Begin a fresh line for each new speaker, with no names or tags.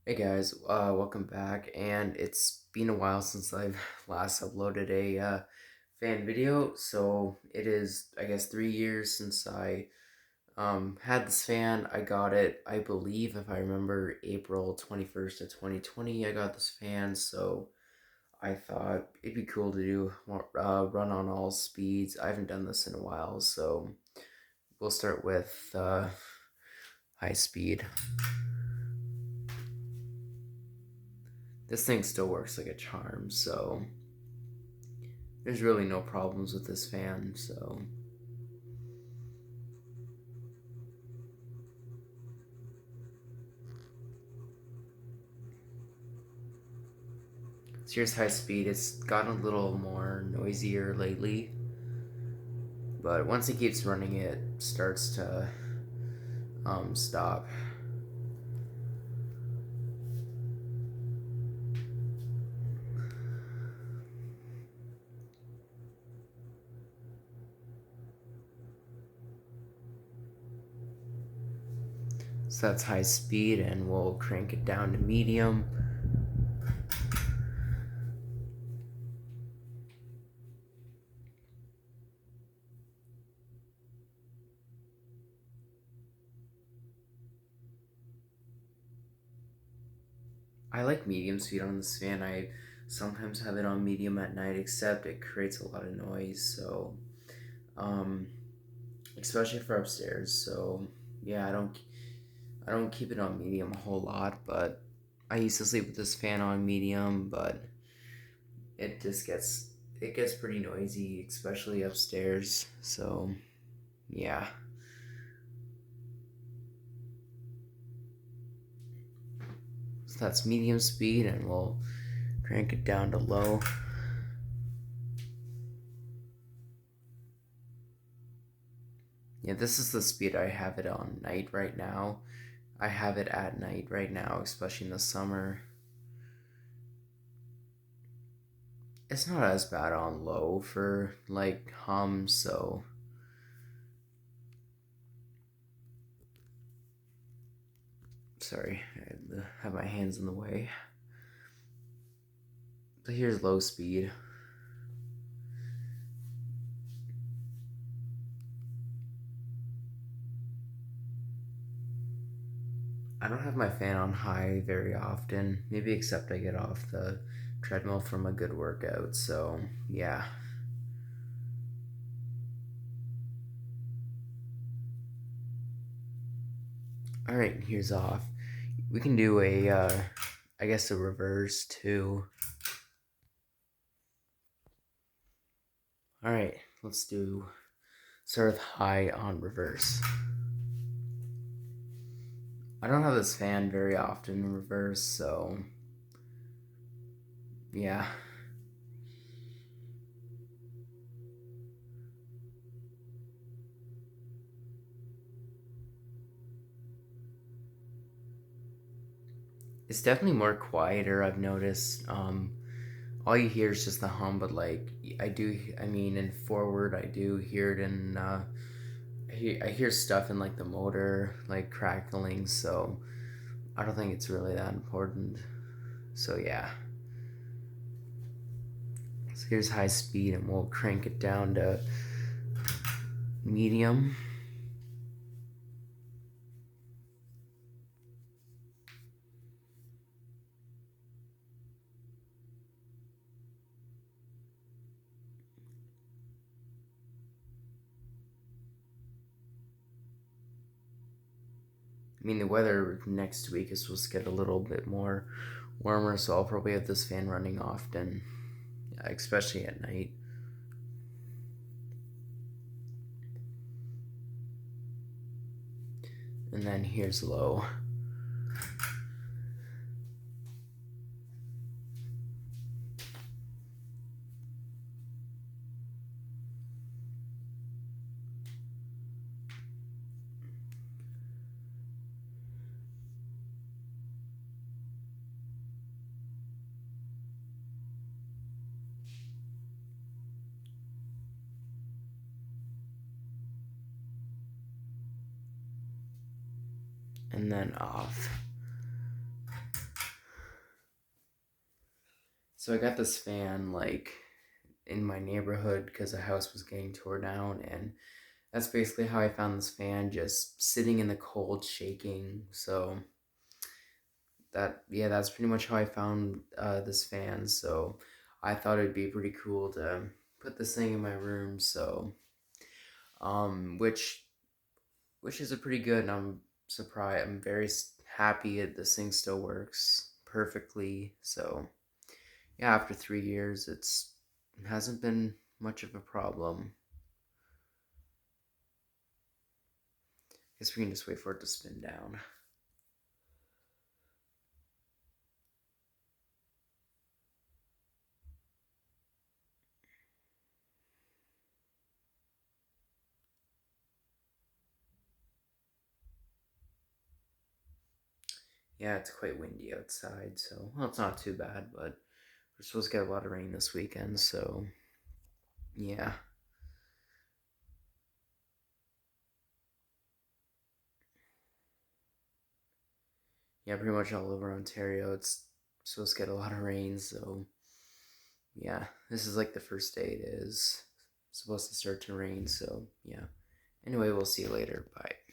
Hey guys, welcome back. And it's been a while since I've last uploaded a fan video. So it is, I guess, 3 years since I had this fan. I got it, I believe, if I remember, April 21st of 2020. I got this fan, so I thought it'd be cool to do run on all speeds. I haven't done this in a while, so we'll start with high speed. This thing still works like a charm, so there's really no problems with this fan. So here's high speed. It's gotten a little more noisier lately, but once it keeps running, it starts to stop. So that's high speed, and we'll crank it down to medium. I like medium speed on this fan. I sometimes have it on medium at night, except it creates a lot of noise. So, um, especially for upstairs. So yeah, I don't keep it on medium a whole lot, but I used to sleep with this fan on medium, but it gets pretty noisy, especially upstairs. So yeah. So that's medium speed, and we'll crank it down to low. Yeah, this is the speed I have it on night right now. I have it at night right now, especially in the summer. It's not as bad on low for like hum, so sorry, I have my hands in the way. So here's low speed. I don't have my fan on high very often, maybe except I get off the treadmill from a good workout, so yeah. Alright, here's off. We can do I guess a reverse too. Alright, let's start with high on reverse. I don't have this fan very often in reverse, so yeah. It's definitely more quieter, I've noticed. All you hear is just the hum, but like I mean, in forward, I do hear it in. I hear stuff in like the motor, like crackling. So I don't think it's really that important. So yeah. So here's high speed, and we'll crank it down to medium. I mean, the weather next week is supposed to get a little bit more warmer, so I'll probably have this fan running often, especially at night. And then here's low. And then off. So I got this fan like in my neighborhood because a house was getting torn down, and that's basically how I found this fan, just sitting in the cold, shaking. So that's pretty much how I found this fan. So I thought it'd be pretty cool to put this thing in my room. So which is a pretty good, and I'm surprised. I'm very happy that this thing still works perfectly. So yeah, after 3 years, it hasn't been much of a problem. Guess we can just wait for it to spin down. Yeah, it's quite windy outside, so well, it's not too bad, but we're supposed to get a lot of rain this weekend, so yeah. Yeah, pretty much all over Ontario, it's supposed to get a lot of rain, so yeah. This is like the first day it is supposed to start to rain, so yeah. Anyway, we'll see you later. Bye.